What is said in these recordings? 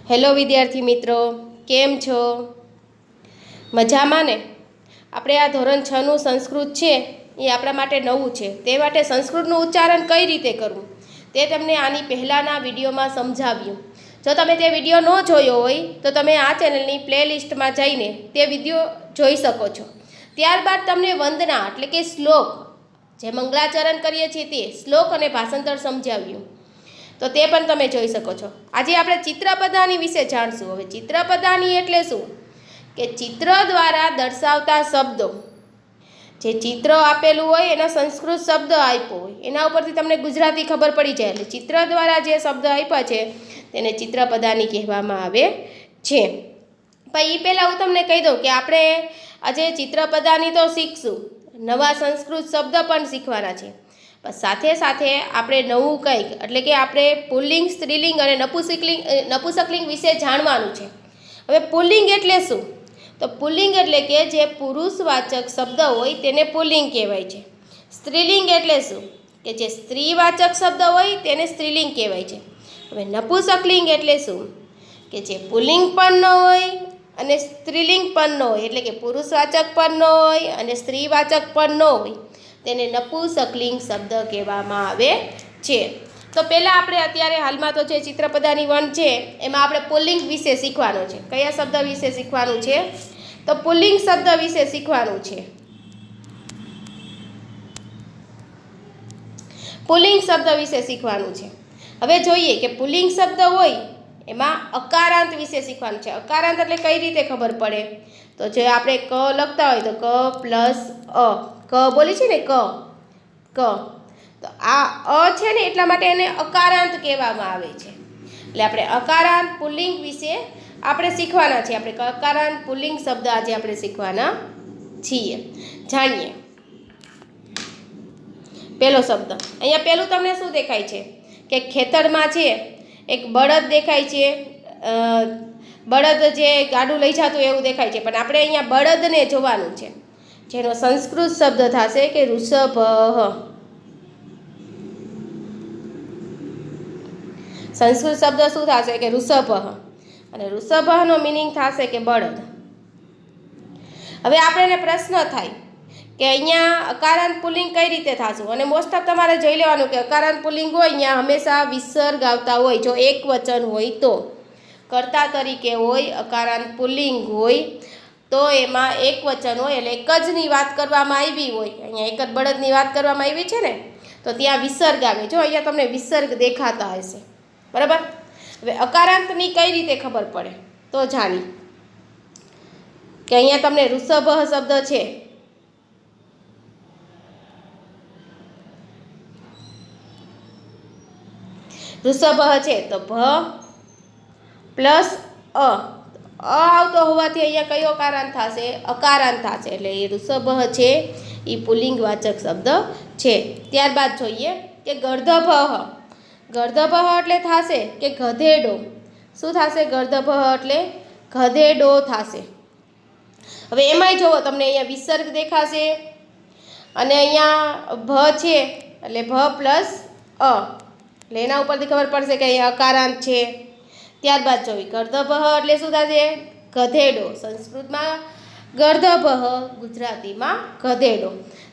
Hello વિદ્યાર્થી મિત્રો, કેમ છો? મજામાં ને? આપણે આ ધોરણ 6નું સંસ્કૃત છે એ આપણા માટે નવું છે, તે માટે સંસ્કૃતનું ઉચ્ચારણ કઈ રીતે કરવું તે તમને આની પહેલાંના વિડીયોમાં સમજાવ્યું. જો તમે તે વિડીયો ન જોયો હોય તો તમે આ ચેનલની પ્લેલિસ્ટમાં જઈને તે વિડીયો જોઈ શકો છો. ત્યારબાદ તમને વંદના એટલે કે શ્લોક, જે મંગળાચરણ કરીએ છીએ તે શ્લોક અને ભાષાંતર સમજાવ્યું, તો તે પણ તમે જોઈ શકો છો. આજે આપણે ચિત્રપદાની વિશે જાણશું. હવે ચિત્રપદાની એટલે શું? કે ચિત્ર દ્વારા દર્શાવતા શબ્દો, જે ચિત્ર આપેલું હોય એનો સંસ્કૃત શબ્દ આપ્યો હોય એના ઉપરથી તમને ગુજરાતી ખબર પડી જાય. એટલે ચિત્ર દ્વારા જે શબ્દ આપ્યા છે તેને ચિત્રપદાની કહેવામાં આવે છે. પણ એ પહેલાં હું તમને કહી દઉં કે આપણે આજે ચિત્રપદાની તો શીખશું, નવા સંસ્કૃત શબ્દ પણ શીખવાના છે. પણ સાથે સાથે આપણે નવું કંઈક એટલે કે આપણે પુલ્લિંગ, સ્ત્રીલિંગ અને નપુંસકલિંગ વિશે જાણવાનું છે. હવે પુલ્લિંગ એટલે શું? તો પુલ્લિંગ એટલે કે જે પુરુષવાચક શબ્દ હોય તેને પુલ્લિંગ કહેવાય છે. સ્ત્રીલિંગ એટલે શું? કે જે સ્ત્રીવાચક શબ્દ હોય તેને સ્ત્રીલિંગ કહેવાય છે. હવે નપુંસકલિંગ એટલે શું? કે જે પુલ્લિંગ પણ ન હોય અને સ્ત્રીલિંગ પણ ન હોય, એટલે કે પુરુષવાચક પણ ન હોય અને સ્ત્રીવાચક પણ ન હોય, તેને નપુંસકલિંગ શબ્દ કહેવામાં આવે છે. તો પહેલાં આપણે અત્યારે હાલમાં તો જે ચિત્રપદાની 1 છે એમાં આપણે પુલ્લિંગ વિશે શીખવાનું છે. કયા શબ્દ વિશે શીખવાનું છે? તો પુલ્લિંગ શબ્દ વિશે શીખવાનું છે. પુલ્લિંગ શબ્દ વિશે શીખવાનું છે. હવે જોઈએ કે પુલ્લિંગ શબ્દ હોય એમાં અકારાંત વિશે શીખવાનું છે. અકારાંત એટલે કઈ રીતે ખબર પડે? તો જે આપણે ક લખતા હોય તો ક પ્લસ અ, ક બોલી છે ને, ક તો આ અ છે ને એટલા માટે એને અકારાંત કહેવામાં આવે છે. એટલે આપણે અકારાંત પુલ્લિંગ વિશે આપણે શીખવાના છીએ. આપણે અકારાંત પુલ્લિંગ શબ્દ આજે આપણે શીખવાના છીએ. જાણીએ. પહેલો શબ્દ અહીંયા પહેલું તમને શું દેખાય છે? કે ખેતરમાં છે એક બળદ દેખાય છે. બળદ જે ગાડું લઈ જતું એવું દેખાય છે, પણ આપણે અહીંયા બળદને જોવાનું છે, જેનો સંસ્કૃત શબ્દ થશે કે ઋષભ. સંસ્કૃત શબ્દ શું થશે? કે ઋષભ. અને ઋષભનો મિનિંગ થશે કે બળદ. હવે આપણે પ્રશ્ન થાય કે અહીંયા અકારાંત પુલ્લિંગ કઈ રીતે થશે? અને મોસ્ટ ઓફ તમારે જોઈ લેવાનું કે અકારાંત પુલ્લિંગ હોય અહીંયા હંમેશા વિસર્ગ આવતા હોય. જો એક વચન હોય તો, કર્તા તરીકે હોય, અકારાંત પુલ્લિંગ હોય તો એમાં એક વચન હોય એટલે એક જ ની વાત કરવામાં આવી હોય. અહીંયા એક જ બળદની વાત કરવામાં આવી છે ને, તો ત્યાં વિસર્ગ આવે. જો અહીંયા તમને વિસર્ગ દેખાતા હશે, બરાબર? હવે અકારાંતની કઈ રીતે ખબર પડે તો જાણી કે અહીંયા તમને ઋષભ શબ્દ છે, ઋષભ છે તો ભ પ્લસ અ આવતો હોવાથી અહીંયા કયો અકારાંત થશે? અકારાંત થશે. એટલે એ ઋષભ છે એ પુલ્લિંગવાચક શબ્દ છે. ત્યારબાદ જોઈએ કે ગર્ધભ. ગર્ધભ એટલે થશે કે ગધેડો. શું થશે? ગર્ધભ એટલે ગધેડો થશે. હવે એમાંય જુઓ તમને અહીંયા વિસર્ગ દેખાશે અને અહીંયા ભ છે એટલે ભ પ્લસ અ, એટલે એના ઉપરથી ખબર પડશે કે અહીંયા અકારાંત છે. ત્યારબાદ જોઈએ ગર્ધભ એટલે શું થશે? ગધેડો. સંસ્કૃતમાં ગર્ધભ, ગુજરાતીમાં ગધેડો.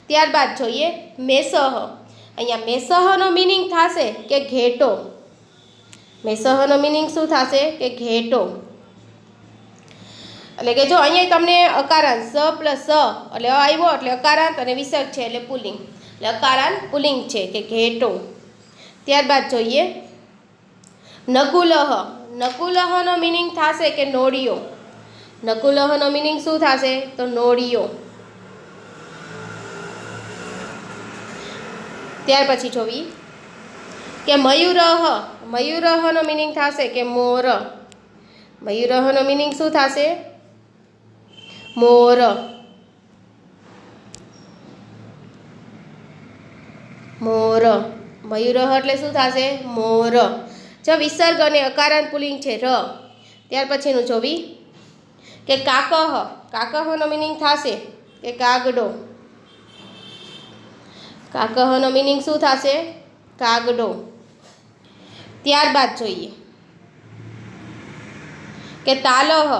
ત્યારબાદ જોઈએ મેષહ. અહીંયા મેષહનો મિનિંગ થશે કે ઘેટો. મેષહનો મિનિંગ શું થશે? કે ઘેટો. એટલે કે જો અહીંયા તમને અકારાંત સ પ્લસ સ એટલે આવ્યો એટલે અકારાંત અને વિસર્ગ છે એટલે પુલ્લિંગ, એટલે અકારાંત પુલ્લિંગ છે કે ઘેટો. ત્યારબાદ જોઈએ નકુલહ. નકુલહનો મિનિંગ થશે કે નોળિયો. નકુલહનો મિનિંગ શું થશે? તો નોળિયો. ત્યાર પછી જોવી કે મયુરહ. મયુરહનો મિનિંગ થશે કે મોર. મયુરહનો મિનિંગ શું થશે? મોર. મોર. મયુરહ એટલે શું થશે? મોર. જો વિસર્ગ અને અકારાંત પુલ્લિંગ છે ર. ત્યાર પછીનું જોવી કે કાકહ. કાકહનો મિનિંગ થશે કે કાગડો. કાકહનો મિનિંગ શું થશે? કાગડો. ત્યારબાદ જોઈએ કે તાલહ,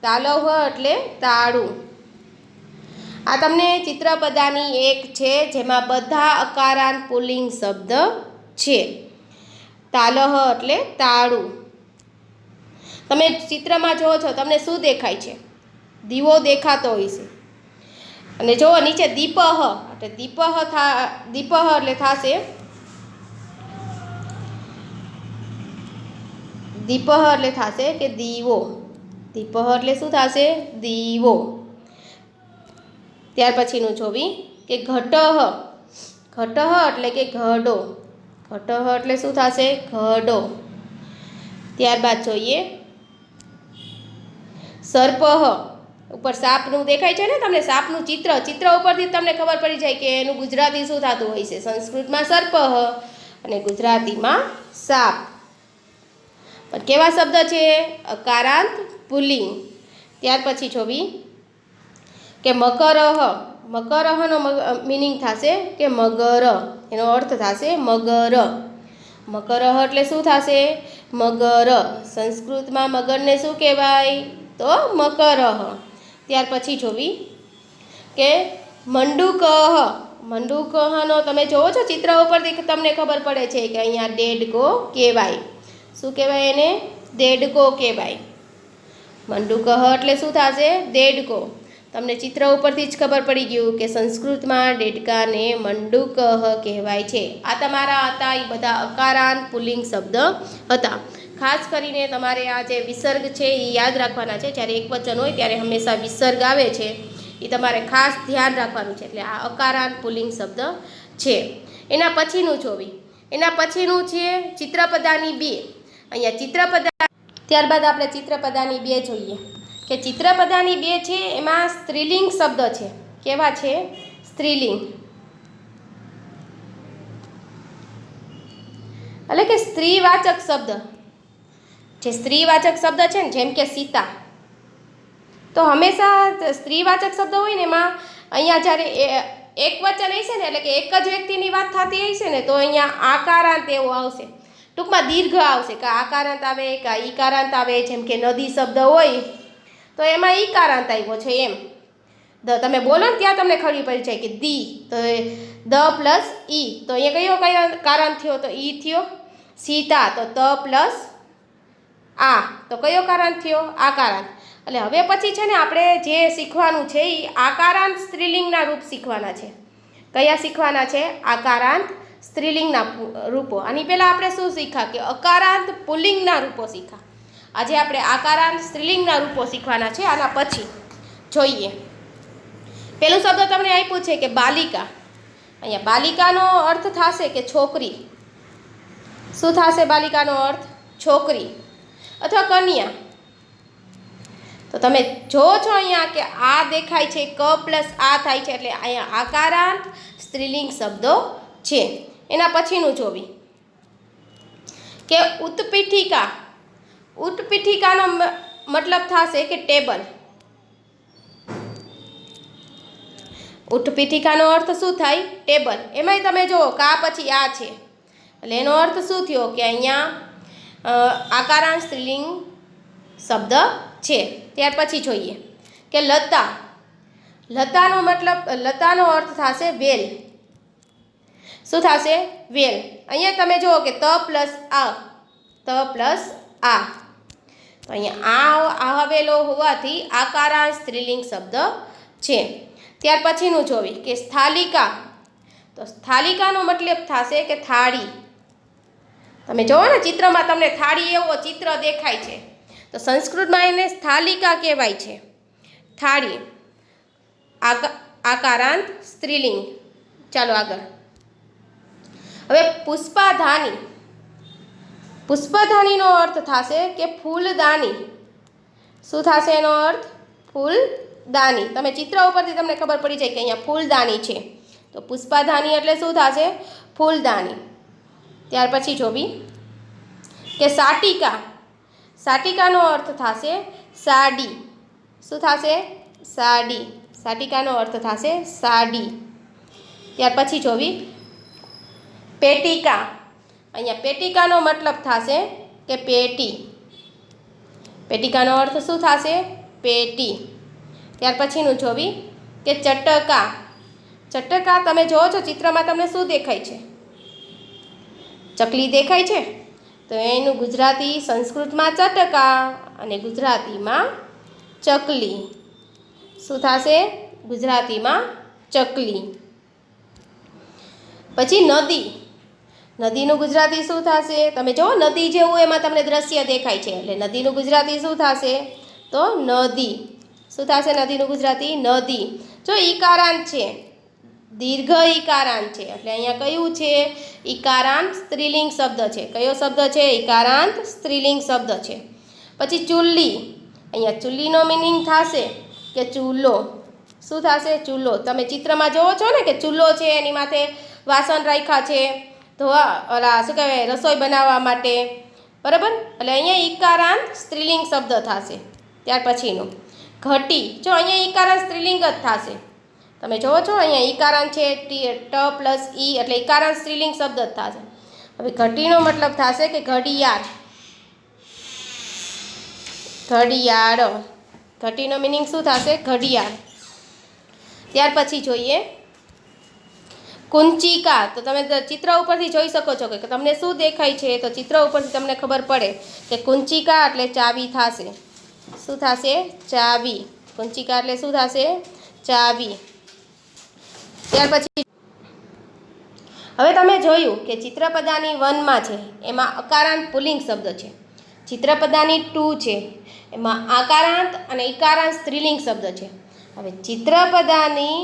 તાલહ એટલે તાળું. આ તમને ચિત્રપદાની એક છે જેમાં બધા અકારાંત પુલ્લિંગ શબ્દ છે. તાલહ એટલે તાળું. તમે ચિત્રમાં જુઓ છો, તમને શું દેખાય છે? દીવો દેખાતો હોય છે. અને જુઓ નીચે દીપહ, એટલે દીપહ એટલે થશે દીપહ એટલે થશે કે દીવો. દીપહ એટલે શું થશે? દીવો. ત્યાર પછીનું જોવી કે ઘટહ, ઘટહ એટલે કે ઘડો. ઘટહ એટલે શું થશે? ઘડો. ત્યારબાદ જોઈએ સર્પહ, ઉપર સાપનું દેખાય છે ને તમને, સાપનું ચિત્ર, ચિત્ર ઉપરથી તમને ખબર પડી જાય કે એનું ગુજરાતી શું થતું હોય છે. સંસ્કૃતમાં સર્પહ અને ગુજરાતીમાં સાપ. પણ કેવા શબ્દ છે? અકારાંત પુલ્લિંગ. ત્યાર પછી જોવી કે મકરહ, મકરહનો મિનિંગ થશે કે મગર, એનો અર્થ થશે મગર. મકરહ એટલે શું થશે? મગર. સંસ્કૃતમાં મગરને શું કહેવાય? તો મકરહ. ત્યાર પછી જોવી કે મંડુકહ, મંડુકહનો તમે જોવો છો ચિત્ર ઉપરથી તમને ખબર પડે છે કે અહીંયા દેડકો કહેવાય. શું કહેવાય એને? દેડકો કહેવાય. મંડુકહ એટલે શું થશે? દેડકો. તમને ચિત્ર ઉપરથી જ ખબર પડી ગયું કે સંસ્કૃતમાં દેડકાને મંડુકહ કહેવાય છે. આ તમારા હતા એ બધા અકારાંત પુલ્લિંગ શબ્દ હતા. ખાસ કરીને તમારે આ જે વિસર્ગ છે એ યાદ રાખવાના છે. જ્યારે એકવચન હોય ત્યારે હંમેશા વિસર્ગ આવે છે, એ તમારે ખાસ ધ્યાન રાખવાનું છે. એટલે આ અકારાંત પુલ્લિંગ શબ્દ છે. એના પછીનું જોવી, એના પછીનું છે ચિત્રપદાની 2. અહીંયા ચિત્રપદા, ત્યારબાદ આપણે ચિત્રપદાની 2 જોઈએ કે ચિત્રપદાની 2 છે એમાં સ્ત્રીલિંગ શબ્દ છે. કેવા છે? સ્ત્રીલિંગ, એટલે કે સ્ત્રીવાચક શબ્દ. જે સ્ત્રીવાચક શબ્દ છે ને, જેમ કે સીતા, તો હંમેશા સ્ત્રીવાચક શબ્દ હોય ને એમાં અહીંયા જ્યારે એક વચન હશે ને, એટલે કે એક જ વ્યક્તિની વાત થતી હશે ને, તો અહીંયા આકારાંત એવો આવશે. ટૂંકમાં દીર્ઘ આવશે, કે આકારાંત આવે કે ઈકારાંત આવે. જેમ કે નદી શબ્દ હોય તો એમાં ઈકારાંત આવ્યો છે એમ. તમે બોલો ને ત્યાં તમને ખબર પડી જાય કે દી, તો દ પ્લસ ઈ, તો અહીંયા કયો કારાંત થયો? તો ઈ થયો. સીતા, તો ત પ્લસ આ, તો કયો કારાંત થયો? આકારાંત. એટલે હવે પછી છે ને આપણે જે શીખવાનું છે એ આકારાંત સ્ત્રીલિંગના રૂપ શીખવાના છે. કયા શીખવાના છે? આકારાંત સ્ત્રીલિંગના રૂપો. આની પહેલાં આપણે શું શીખ્યા? કે અકારાંત પુલ્લિંગના રૂપો શીખ્યા. આજે આપણે આકારાંત સ્ત્રીલિંગના રૂપો શીખવાના છે. આના પછી જોઈએ, પેલું શબ્દ તમને આપ્યું છે કે બાલિકા. અહીંયા બાલિકાનો અર્થ થશે કે છોકરી. શું થશે બાલિકાનો અર્થ? છોકરી અથવા કન્યા. તો તમે જો છો અહીંયા કે આ દેખાય છે, ક પ્લસ આ થાય છે, એટલે અહીંયા આકારાંત સ્ત્રીલિંગ શબ્દો છે. એના પછીનું જોવી કે ઉત્પીઠિકા. ઉત્પીઠિકાનો મતલબ થશે કે ટેબલ. ઉત્પીઠિકાનો અર્થ શું થાય? ટેબલ. એમાંય તમે જુઓ કા પછી આ છે, એટલે એનો અર્થ શું થયો? કે અહીંયા આકારાંત સ્ત્રીલિંગ શબ્દ છે. ત્યાર પછી જોઈએ કે લતા. લતાનો મતલબ, લતાનો અર્થ થશે વેલ. શું થશે? વેલ. અહીંયા તમે જુઓ કે ત પ્લસ આ, ત પ્લસ આ, તો અહીંયા આ આવેલો હોવાથી આકારાંત સ્ત્રીલિંગ શબ્દ છે. ત્યાર પછીનું જોવી કે સ્થાલિકા. તો સ્થાલિકાનો મતલબ થશે કે થાળી. તમે જુઓ ને ચિત્રમાં તમને થાળી એવો ચિત્ર દેખાય છે, તો સંસ્કૃતમાં એને સ્થાલિકા કહેવાય છે. થાળી, આકારાંત સ્ત્રીલિંગ. ચાલો આગળ. હવે પુષ્પાધાની. પુષ્પધાનીનો અર્થ થશે કે ફૂલદાની. શું થશે એનો અર્થ? ફૂલદાની. તમે ચિત્ર ઉપરથી તમને ખબર પડી જાય કે અહીંયા ફૂલદાની છે, તો પુષ્પાધાની એટલે શું થશે? ફૂલદાની. ત્યાર પછી જોવી કે સાટિકા. સાટિકાનો અર્થ થશે સાડી. શું થશે? સાડી. સાટિકાનો અર્થ થશે સાડી. ત્યાર પછી જોવી પેટિકા. અહીંયા પેટિકાનો મતલબ થશે કે પેટી. પેટિકાનો અર્થ શું થશે? પેટી. ત્યાર પછીનું જોવી કે ચટકા. ચટકા તમે જોવો છો ચિત્રમાં તમને શું દેખાય છે? ચકલી દેખાય છે. તો એનું ગુજરાતી સંસ્કૃતમાં ચટકા અને ગુજરાતીમાં ચકલી. શું થશે? ગુજરાતીમાં ચકલી. પછી નદી. નદીનું ગુજરાતી શું થશે? તમે જુઓ નદી જેવું એમાં તમને દ્રશ્ય દેખાય છે એટલે નદીનું ગુજરાતી શું થશે? તો નદી. શું થશે નદીનું ગુજરાતી? નદી. જો ઈકારાંત છે, દીર્ઘ ઈકારાંત છે એટલે અહીંયા કયું છે? ઈકારાંત સ્ત્રીલિંગ શબ્દ છે. કયો શબ્દ છે? ઈકારાંત સ્ત્રીલિંગ શબ્દ છે. પછી ચૂલ્લી. અહીંયા ચૂલ્લીનો મિનિંગ થશે કે ચૂલો. શું થશે? ચૂલો. તમે ચિત્રમાં જોવો છો ને કે ચૂલો છે, એની માથે વાસણ રાખ્યા છે શું કહેવાય, રસોઈ બનાવવા માટે, બરાબર. એટલે અહીંયા ઈકારાંત સ્ત્રીલિંગ શબ્દ થશે. ત્યાર પછીનું ઘટી. જો અહીંયા ઈકારાંત સ્ત્રીલિંગ જ થશે. તમે જોવો છો અહીંયા ઈકારાંત છે, ટ પ્લસ ઈ એટલે ઈકારાંત સ્ત્રીલિંગ શબ્દ જ થશે. હવે ઘટીનો મતલબ થશે કે ઘડિયાળ. ઘડિયાળ. ઘટીનો મિનિંગ શું થશે? ઘડિયાળ. ત્યાર પછી જોઈએ કુંચિકા. તો તમે ચિત્ર ઉપરથી જોઈ શકો છો કે તમને શું દેખાય છે? તો ચિત્ર ઉપરથી તમને ખબર પડે કે કુંચિકા એટલે ચાવી થશે. શું થશે? ચાવી. કુંચિકા એટલે શું થશે? ચાવી. ત્યાર પછી હવે તમે જોયું કે ચિત્રપદાની 1માં છે એમાં અકારાંત પુલ્લિંગ શબ્દ છે. ચિત્રપદાની 2 છે એમાં આકારાંત અને ઈકારાંત સ્ત્રીલિંગ શબ્દ છે. હવે ચિત્રપદાની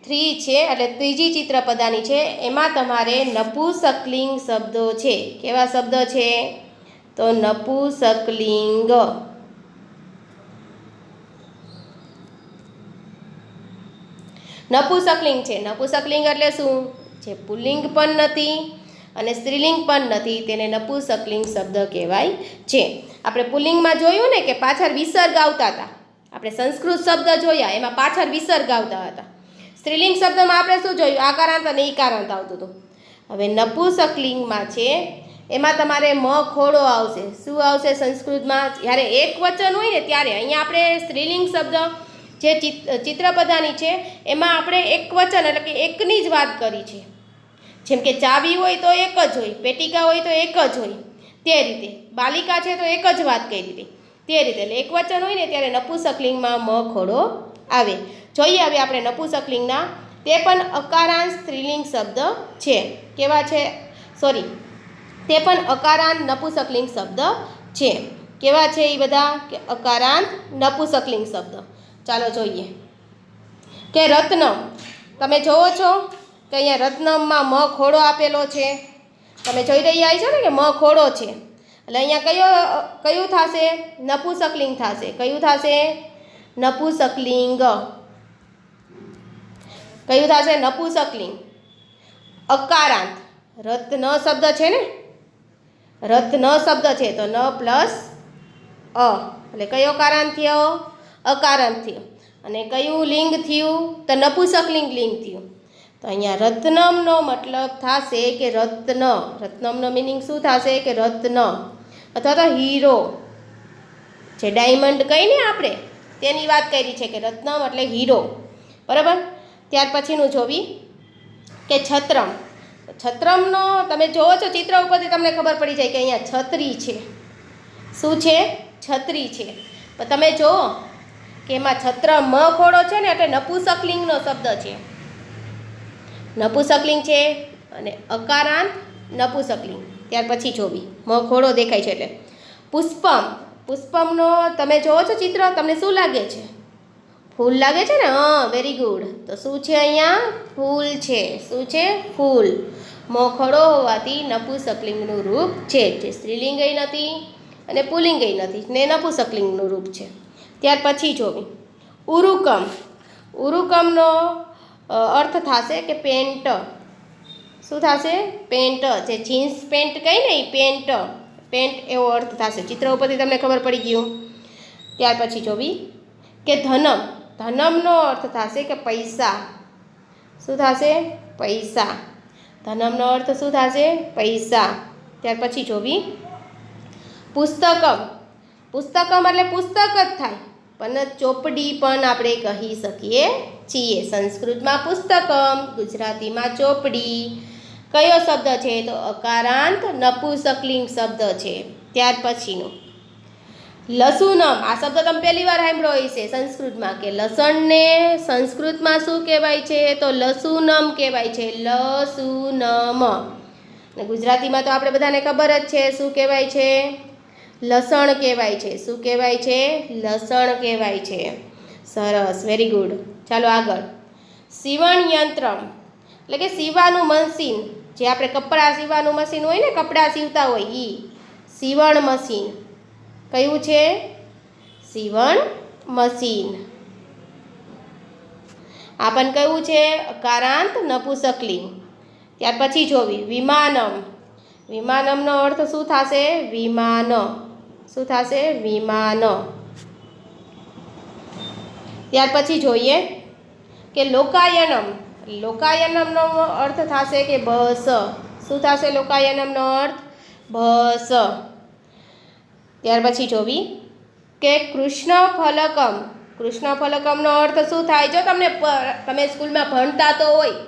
3 છે એટલે ત્રીજી ચિત્રપદાની છે એમાં તમારે નપુંસકલિંગ શબ્દો છે. કેવા શબ્દ છે? તો નપુંસકલિંગ. નપુંસકલિંગ છે. નપુંસકલિંગ એટલે શું? જે પુલ્લિંગ પણ નથી અને સ્ત્રીલિંગ પણ નથી તેને નપુંસકલિંગ શબ્દ કહેવાય છે. આપણે પુલ્લિંગમાં જોયું ને કે પાછળ વિસર્ગ આવતા હતા. આપણે સંસ્કૃત શબ્દ જોયા એમાં પાછળ વિસર્ગ આવતા હતા. સ્ત્રીલિંગ શબ્દમાં આપણે શું જોયું? આકારાંત અને ઈકારાંત આવતું હતું. હવે નપુંસકલિંગમાં છે એમાં તમારે મ ખોડો આવશે. શું આવશે સંસ્કૃતમાં? જ્યારે એક વચન હોય ને ત્યારે અહીંયા આપણે સ્ત્રીલિંગ શબ્દ જે ચિત્રપદાની છે એમાં આપણે એક વચન એટલે કે એકની જ વાત કરી છે. જેમ કે ચાવી હોય તો એક જ હોય, પેટિકા હોય તો એક જ હોય, તે રીતે બાલિકા છે તો એક જ વાત કરી હતી તે રીતે. એટલે એક વચન હોય ને ત્યારે નપુંસકલિંગમાં મ ખોડો આવે. જોઈએ હવે આપણે નપુંસકલિંગના, તે પણ અકારાંત સ્ત્રીલિંગ શબ્દ છે. કેવા છે? તે પણ અકારાંત નપુંસકલિંગ શબ્દ છે. કેવા છે એ બધા? કે અકારાંત નપુંસકલિંગ શબ્દ. ચાલો જોઈએ કે રત્નમ. તમે જોવો છો કે અહીંયા રત્નમમાં મ ખોડો આપેલો છે. તમે જોઈ રહ્યા છો ને કે મ ખોડો છે એટલે અહીંયા કયું થશે? નપુંસકલિંગ થશે. કયું થશે? નપુંસકલિંગ. કયું થશે? નપુંસકલિંગ. અકારાંત. રત્ન શબ્દ છે ને, રત્ન શબ્દ છે તો ન પ્લસ અ એટલે કયો કારાંત થયો? અકારાંત થયો. અને કયું લિંગ થયું? તો નપુંસકલિંગ લિંગ થયું. તો અહીંયા રત્નમનો મતલબ થશે કે રત્ન. રત્નમનો મિનિંગ શું થશે? કે રત્ન અથવા તો હીરો. જે ડાયમંડ કહીને આપણે તેની વાત કરી છે કે રત્નમ એટલે હીરો, બરાબર. ત્યાર પછીનું જોવી કે છત્રમ. છત્રમનો તમે જોવો છો ચિત્ર ઉપરથી તમને ખબર પડી જાય કે અહીંયા છત્રી છે. શું છે? છત્રી છે. પણ તમે જુઓ કે એમાં છત્ર મ ખોડો છે ને એટલે નપુંસકલિંગનો શબ્દ છે. નપુંસકલિંગ છે અને અકારાંત નપુંસકલિંગ. ત્યાર પછી જોવી મ ખોડો દેખાય છે એટલે પુષ્પમ. પુષ્પમનો તમે જોવો છો ચિત્ર, તમને શું લાગે છે? ફૂલ લાગે છે ને? હા, વેરી ગુડ. તો શું છે અહીંયા? ફૂલ છે. શું છે? ફૂલ. મ ખોડો હોવાથી નપુંસકલિંગનું રૂપ છે, જે સ્ત્રીલિંગય નથી અને પુલ્લિંગય નથી ને નપુંસકલિંગનું રૂપ છે. ત્યાર પછી જોવી ઉરુકમ. ઉરુકમનો અર્થ થશે કે પેન્ટ. શું થશે? પેન્ટ. જે જીન્સ પેન્ટ કહી ને એ પેન્ટ, પેન્ટ એવો અર્થ થશે. ચિત્ર ઉપરથી તમને ખબર પડી ગયું. ત્યાર પછી જોવી કે ધનમ. ધનમનો અર્થ થશે કે પૈસા. શું થશે? પૈસા. ધનમનો અર્થ શું થશે? પૈસા. ત્યાર પછી જોવી પુસ્તકમ. પુસ્તકમ એટલે પુસ્તક જ થાય, પણ ચોપડી પણ આપણે કહી શકીએ છીએ. સંસ્કૃતમાં પુસ્તકમ, ગુજરાતીમાં ચોપડી. કયો શબ્દ છે? તો અકારાંત નપુંસકલિંગ શબ્દ છે. ત્યાર પછીનો લસુનમ. આ શબ્દ તમે પહેલી વાર સાંભળ્યો હશે સંસ્કૃતમાં, કે લસણને સંસ્કૃતમાં શું કહેવાય છે? તો લસુનમ કહેવાય છે. લસુનમ. અને ગુજરાતીમાં તો આપણે બધાને ખબર જ છે શું કહેવાય છે? લસણ કહેવાય છે. શું કહેવાય છે? લસણ કહેવાય છે. સરસ, વેરી ગુડ. ચાલો આગળ. સીવણ યંત્રમ એટલે કે સીવાનું મશીન, જે આપણે કપડાં સીવાનું મશીન હોય ને, કપડાં સીવતા હોય એ સીવણ મશીન. કયું છે? સીવણ મશીન. આ પણ કયું છે? અકારાંત નપુંસકલિંગ. ત્યાર પછી જોવી વિમાનમ. વિમાનમનો અર્થ શું થશે? વિમાન. શું થશે? વિમાન. ત્યાર પછી જોઈએ કે લોકાયનમ. લોકાયનમનો અર્થ થશે કે બસ. શું થશે લોકાયનમનો અર્થ? બસ. ત્યાર પછી જોવી કે કૃષ્ણ ફલકમ. કૃષ્ણ ફલકમનો અર્થ શું થાય? જો તમે સ્કૂલમાં ભણતા તો હોય,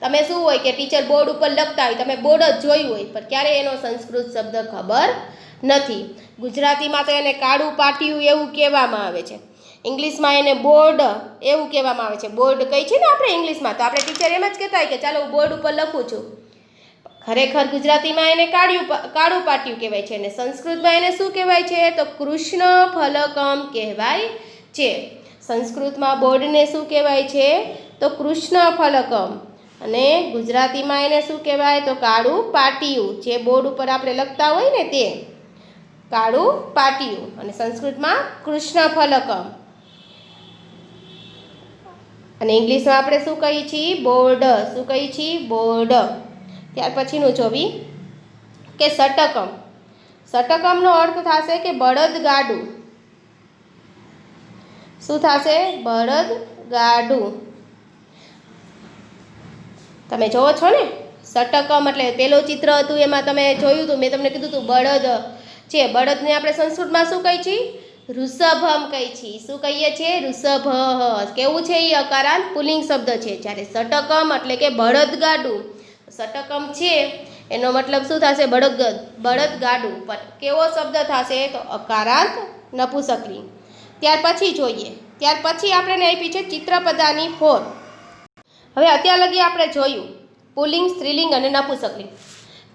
તમે શું હોય કે ટીચર બોર્ડ ઉપર લખતા હોય, તમે બોર્ડ જ જોયું હોય, પણ ક્યારેય એનો સંસ્કૃત શબ્દ ખબર નથી. ગુજરાતીમાં તો એને કાળું પાટિયું એવું કહેવામાં આવે છે. ઇંગ્લિશમાં એને બોર્ડ એવું કહેવામાં આવે છે. બોર્ડ કઈ છે ને આપણે ઇંગ્લિશમાં, તો આપણે ટીચર એમ જ કહેતા હોય કે ચાલો હું બોર્ડ ઉપર લખું છું. ખરેખર ગુજરાતીમાં એને કાળું પાટિયું કહેવાય છે, અને સંસ્કૃતમાં એને શું કહેવાય છે? તો કૃષ્ણ ફલકમ કહેવાય છે. સંસ્કૃતમાં બોર્ડને શું કહેવાય છે? તો કૃષ્ણ ફલકમ. અને ગુજરાતીમાં એને શું કહેવાય? તો કાળું પાટિયું. જે બોર્ડ ઉપર આપણે લખતા હોય ને તે કાળું પાટિયું. અને સંસ્કૃતમાં કૃષ્ણ ફલકમ. અને ઇંગ્લિશમાં આપણે શું કહીએ છીએ? બોર્ડ. શું કહીએ છીએ? બોર્ડ. ત્યાર પછીનું જોવી કે સટકમ. સટકમનો અર્થ થશે કે બળદગાડું. શું થશે? બળદગાડું. તમે જોવો છો ને સટકમ એટલે પેલું ચિત્ર હતું એમાં તમે જોયું હતું, મેં તમને કીધું હતું બળદ છે. બળદને આપણે સંસ્કૃતમાં શું કહીએ છીએ? ઋષભમ કહીએ છીએ. શું કહીએ છીએ? ઋષભ. કેવું છે? એ અકારાંત પુલ્લિંગ શબ્દ છે. જ્યારે સટકમ એટલે કે બળદગાડું. સટકમ છે એનો મતલબ શું થશે? બળદગાડું. પણ કેવો શબ્દ થશે? તો અકારાંત નપુંસકલિંગ. ત્યાર પછી જોઈએ, ત્યાર પછી આપણે આપી છે ચિત્રપદાની ફોર. હવે અત્યાર લગી આપણે જોયું પુલ્લિંગ, સ્ત્રીલિંગ અને નપુંસકલિંગ.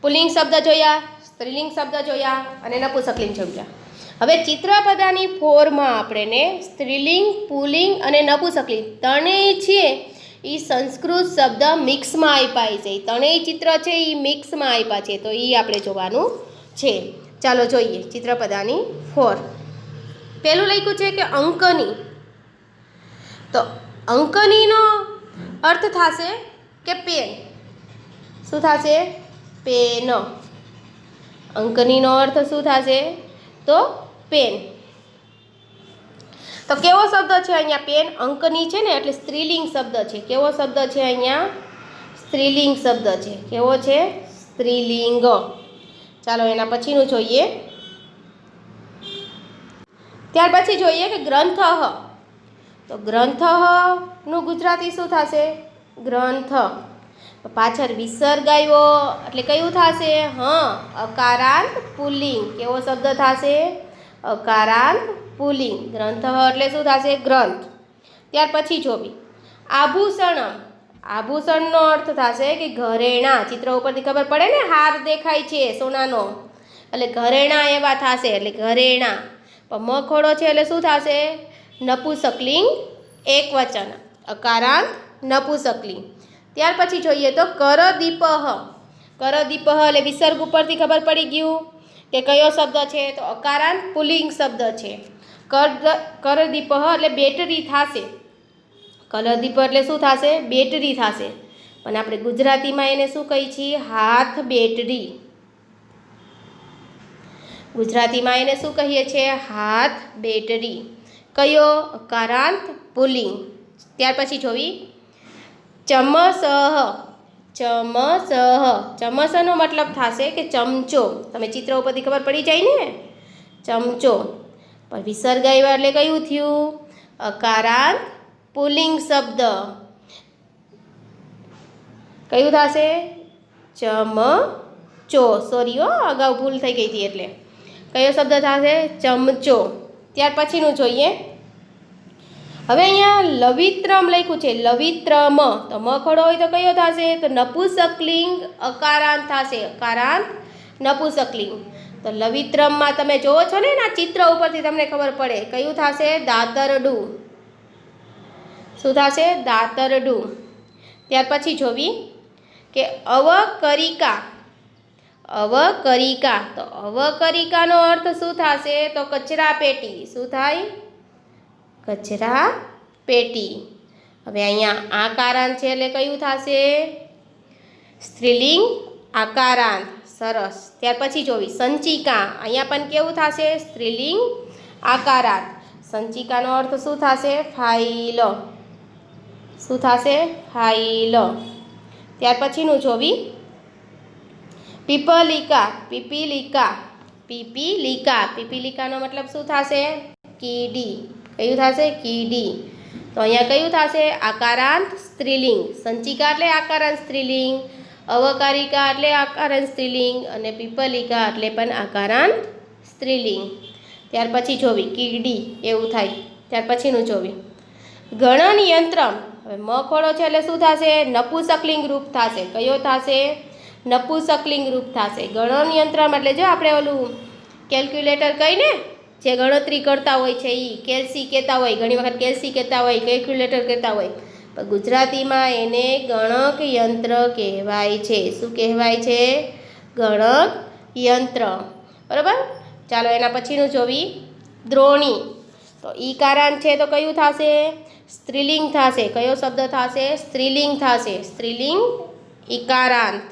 પુલ્લિંગ શબ્દ જોયા, સ્ત્રીલિંગ શબ્દ જોયા અને નપુંસકલિંગ જોયા. હવે ચિત્રપદાની ફોરમાં આપણે સ્ત્રીલિંગ, પુલ્લિંગ અને નપુંસકલિંગ ત્રણેય છે એ સંસ્કૃત શબ્દ મિક્સમાં આપ્યા છે. ત્રણેય ચિત્ર છે એ મિક્સમાં આપ્યા છે, તો એ આપણે જોવાનું છે. ચાલો જોઈએ ચિત્રપદાની ફોર. પહેલું લખ્યું છે કે અંકની. તો અંકનીનો અર્થ થશે કે પેન. શું થશે? પેન. અંકનીનો અર્થ શું થશે? તો પેન. તો કેવો શબ્દ છે અહીંયા? પેન. અંકની છે ને એટલે સ્ત્રીલિંગ શબ્દ છે. કેવો શબ્દ છે અહીંયા? સ્ત્રીલિંગ શબ્દ છે. કેવો છે? સ્ત્રીલિંગ. ચાલો એના પછીનું જોઈએ. ત્યાર પછી જોઈએ કે ગ્રંથ. તો ગ્રંથ નું ગુજરાતી શું થશે? ગ્રંથ. પાછળ વિસર્ગ આવ્યો એટલે કયું થશે? અકારાંત પુલ્લિંગ. કેવો શબ્દ થશે? અકારાંત પુલ્લિંગ. ગ્રંથ એટલે શું થશે? ગ્રંથ. ત્યાર પછી જોવી આભૂષણમ. આભૂષણનો અર્થ થશે કે ઘરેણાં. ચિત્ર ઉપરથી ખબર પડે ને, હાર દેખાય છે સોનાનો, એટલે ઘરેણાં એવા થશે, એટલે ઘરેણાં. પણ મખોડો છે એટલે શું થશે? નપુંસકલિંગ એકવચન. અકારાંત નપુંસકલિંગ. ત્યાર પછી જોઈએ તો કરદીપહ. કરદીપહ એટલે વિસર્ગ ઉપરથી ખબર પડી ગયું કે કયો શબ્દ છે? તો અકારાંત પુલ્લિંગ શબ્દ છે. કરદીપહ એટલે બેટરી થશે. કરદીપ એટલે શું થશે? બેટરી થશે. પણ આપણે ગુજરાતીમાં એને શું કહીએ છીએ? હાથ બેટરી. ગુજરાતીમાં એને શું કહીએ છીએ? હાથ બેટરી. કયો? અકારાંત પુલ્લિંગ. ત્યાર પછી જોવી ચમસહ. ચમસહ. ચમસનો મતલબ થશે કે ચમચો. તમે ચિત્ર ઉપરથી ખબર પડી જાય ને, ચમચો. પણ વિસર્ગ આવ્યા એટલે કયું થયું? અકારાંત પુલ્લિંગ શબ્દ. કયું થશે? ચમચો. સોરી અગાઉ ભૂલ થઈ ગઈ હતી એટલે. કયો શબ્દ થશે? ચમચો. ત્યાર પછીનું જોઈએ. હવે અહીંયા લવિત્રમ લખ્યું છે, લવિત્રમ. તો મ ખડો હોય તો કયો થશે? તો નપુંસકલિંગ અકારાંત થશે, અકારાંત નપુંસકલિંગ. તો લવિત્રમમાં તમે જોવો છો ને એના ચિત્ર ઉપરથી તમને ખબર પડે. કયું થશે? દાતરડું. શું થશે? દાતરડું. ત્યાર પછી જોવી કે અવકરિકા. અવકરિકા. તો અવકરિકાનો અર્થ શું થશે? તો કચરા પેટી. શું થાય? કચરા પેટી. હવે અહીંયા આકારાંત છે એટલે કયું થશે? સ્ત્રીલિંગ આકારાંત. સરસ. ત્યાર પછી જોવી સંચિકા. અહીંયા પણ કેવું થશે? સ્ત્રીલિંગ આકારાંત. સંચિકાનો અર્થ શું થશે? ફાઇલ. શું થશે? ફાઇલ. ત્યાર પછીનું જોવી પીપલિકા. પીપીલિકા. પીપીલિકા. પીપીલિકાનો મતલબ શું થશે? કીડી. કયું થશે? કીડી. તો અહીંયા કયું થશે? આકારાંત સ્ત્રીલિંગ. સંચિકા એટલે આકારાંત સ્ત્રીલિંગ, અવકારિકા એટલે આકારાંત સ્ત્રીલિંગ અને પીપલિકા એટલે પણ આકારાંત સ્ત્રીલિંગ. ત્યાર પછી જોવી કીડી એવું થાય. ત્યાર પછીનું જોવી ગણનયંત્રમ. હવે મ ખોડો છે એટલે શું થશે? નપુંસકલિંગ રૂપ થશે. કયો થશે? નપુંસકલિંગ રૂપ થશે. ગણનયંત્રમ એટલે જો આપણે ઓલું કેલ્ક્યુલેટર કહીને જે ગણતરી કરતા હોય છે એ કેલ્સી કહેતા હોય, ઘણી વખત કેલ્સી કહેતા હોય, કેલ્ક્યુલેટર કહેતા હોય, પણ ગુજરાતીમાં એને ગણક યંત્ર કહેવાય છે. શું કહેવાય છે? ગણક યંત્ર. બરાબર. ચાલો એના પછીનું જોવી દ્રોણી. તો ઈકારાંત છે તો કયું થશે? સ્ત્રીલિંગ થશે. કયો શબ્દ થશે? સ્ત્રીલિંગ થશે. સ્ત્રીલિંગ ઈકારાંત.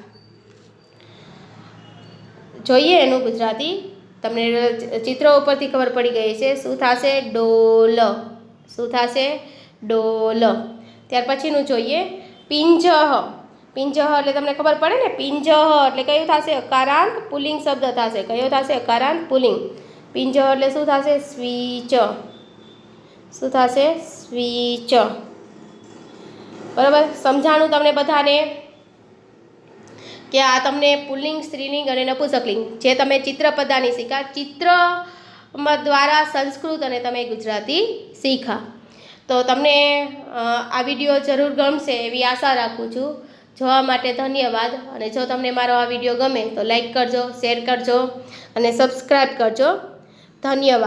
જોઈએ એનું ગુજરાતી. તમને ચિત્ર ઉપરથી ખબર પડી ગઈ છે. શું થશે? ડોલ. શું થશે? ડોલ. ત્યાર પછીનું જોઈએ પિંજહ. પિંજહ એટલે તમને ખબર પડે ને, પિંજહ એટલે કયું થશે? અકારાંત પુલ્લિંગ શબ્દ થશે. કયો થશે? અકારાંત પુલ્લિંગ. પિંજહ એટલે શું થશે? સ્વિચ. શું થશે? સ્વિચ. બરાબર. સમજાણું તમને બધાને કે આ તમને પુલ્લિંગ, સ્ત્રીલિંગ અને નપુંસકલિંગ જે તમે ચિત્ર પદ્ધતિ શીખ્યા, ચિત્ર દ્વારા સંસ્કૃત અને તમે ગુજરાતી શીખ્યા. તો તમને આ વિડીયો જરૂર ગમશે એવી આશા રાખું છું. જોવા માટે ધન્યવાદ. અને જો તમને મારો આ વિડીયો ગમે તો લાઈક કરજો, શેર કરજો અને સબસ્ક્રાઈબ કરજો. ધન્યવાદ.